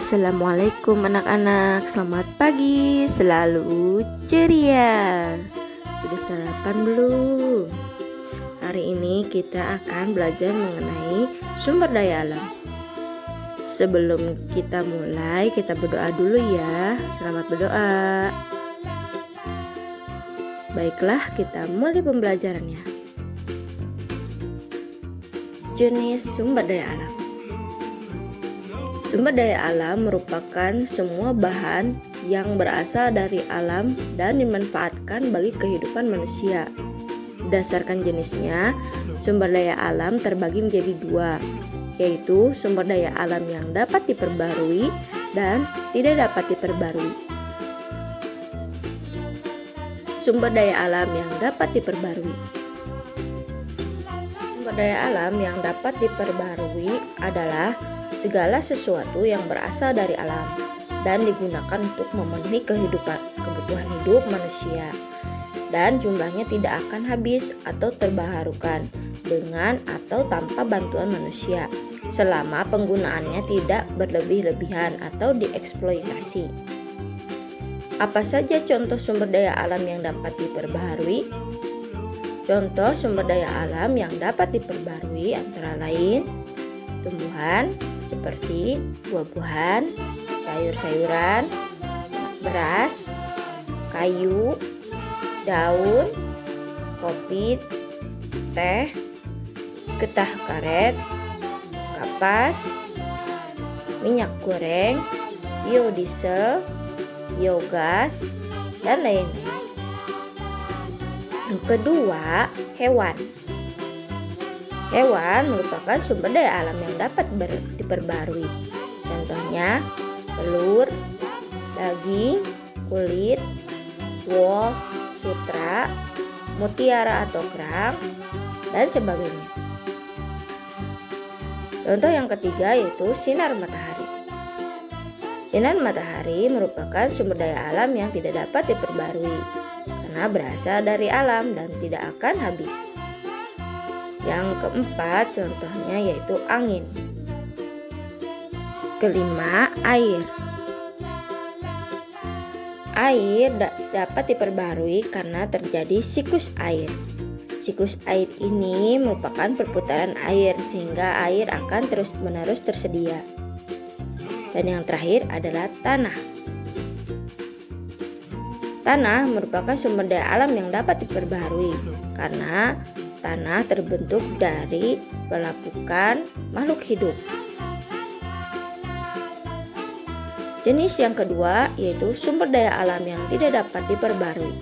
Assalamualaikum anak-anak, selamat pagi, selalu ceria. Sudah sarapan belum? Hari ini kita akan belajar mengenai sumber daya alam. Sebelum kita mulai, kita berdoa dulu ya. Selamat berdoa. Baiklah, kita mulai pembelajarannya. Jenis sumber daya alam. Sumber daya alam merupakan semua bahan yang berasal dari alam dan dimanfaatkan bagi kehidupan manusia. Berdasarkan jenisnya, sumber daya alam terbagi menjadi dua, yaitu sumber daya alam yang dapat diperbarui dan tidak dapat diperbarui. Sumber daya alam yang dapat diperbarui. Sumber daya alam yang dapat diperbarui adalah segala sesuatu yang berasal dari alam dan digunakan untuk memenuhi kebutuhan hidup manusia, dan jumlahnya tidak akan habis atau terbaharukan dengan atau tanpa bantuan manusia selama penggunaannya tidak berlebih-lebihan atau dieksploitasi. Apa saja contoh sumber daya alam yang dapat diperbaharui? Contoh sumber daya alam yang dapat diperbarui antara lain tumbuhan seperti buah-buahan, sayur-sayuran, beras, kayu, daun, kopi, teh, getah karet, kapas, minyak goreng, biodiesel, biogas, dan lain-lain. Yang kedua, hewan. Hewan merupakan sumber daya alam yang dapat diperbarui. Contohnya telur, daging, kulit, wool, sutra, mutiara atau kerang, dan sebagainya. Contoh yang ketiga yaitu sinar matahari. Sinar matahari merupakan sumber daya alam yang tidak dapat diperbarui karena berasal dari alam dan tidak akan habis. Yang keempat contohnya yaitu angin. Kelima, air. Air dapat diperbarui karena terjadi siklus air. Siklus air ini merupakan perputaran air sehingga air akan terus-menerus tersedia. Dan yang terakhir adalah tanah. Tanah merupakan sumber daya alam yang dapat diperbarui karena tanah terbentuk dari pelapukan makhluk hidup. Jenis yang kedua yaitu sumber daya alam yang tidak dapat diperbarui.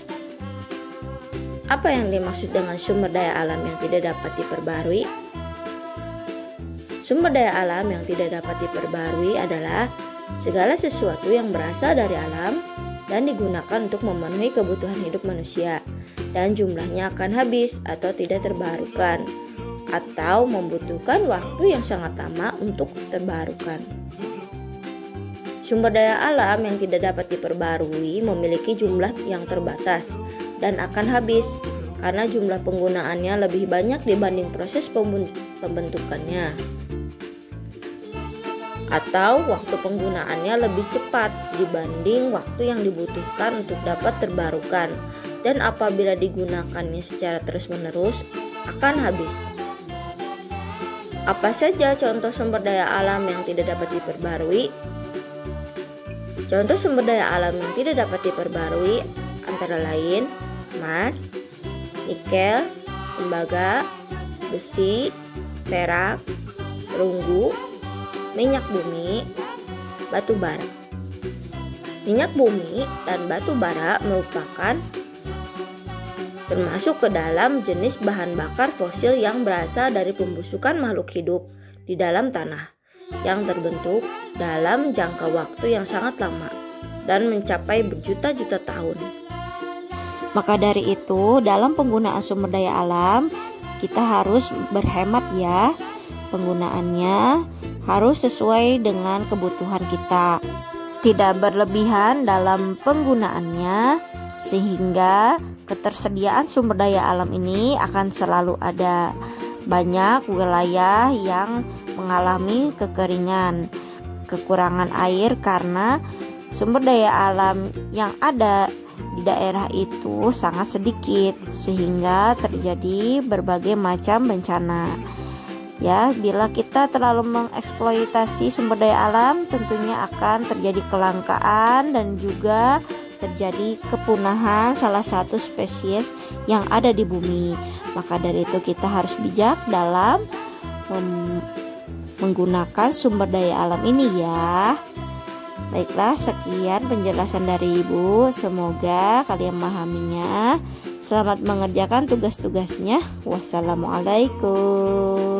Apa yang dimaksud dengan sumber daya alam yang tidak dapat diperbarui? Sumber daya alam yang tidak dapat diperbarui adalah segala sesuatu yang berasal dari alam dan digunakan untuk memenuhi kebutuhan hidup manusia, dan jumlahnya akan habis atau tidak terbarukan atau membutuhkan waktu yang sangat lama untuk terbarukan. Sumber daya alam yang tidak dapat diperbarui memiliki jumlah yang terbatas dan akan habis karena jumlah penggunaannya lebih banyak dibanding proses pembentukannya, atau waktu penggunaannya lebih cepat dibanding waktu yang dibutuhkan untuk dapat terbarukan, dan apabila digunakannya secara terus-menerus akan habis. Apa saja contoh sumber daya alam yang tidak dapat diperbarui? Contoh sumber daya alam yang tidak dapat diperbarui antara lain emas, nikel, tembaga, besi, perak, perunggu, minyak bumi, batu bara. Minyak bumi dan batu bara merupakan termasuk ke dalam jenis bahan bakar fosil yang berasal dari pembusukan makhluk hidup di dalam tanah yang terbentuk dalam jangka waktu yang sangat lama dan mencapai berjuta-juta tahun. Maka dari itu, dalam penggunaan sumber daya alam, kita harus berhemat ya. Penggunaannya harus sesuai dengan kebutuhan kita. Tidak berlebihan dalam penggunaannya, sehingga ketersediaan sumber daya alam ini akan selalu ada. Banyak wilayah yang mengalami kekeringan kekurangan air karena sumber daya alam yang ada di daerah itu sangat sedikit sehingga terjadi berbagai macam bencana. Ya, bila kita terlalu mengeksploitasi sumber daya alam, tentunya akan terjadi kelangkaan dan juga terjadi kepunahan salah satu spesies yang ada di bumi. Maka dari itu kita harus bijak dalam menggunakan sumber daya alam ini ya. Baiklah, sekian penjelasan dari Ibu. Semoga kalian memahaminya. Selamat mengerjakan tugas-tugasnya. Wassalamualaikum.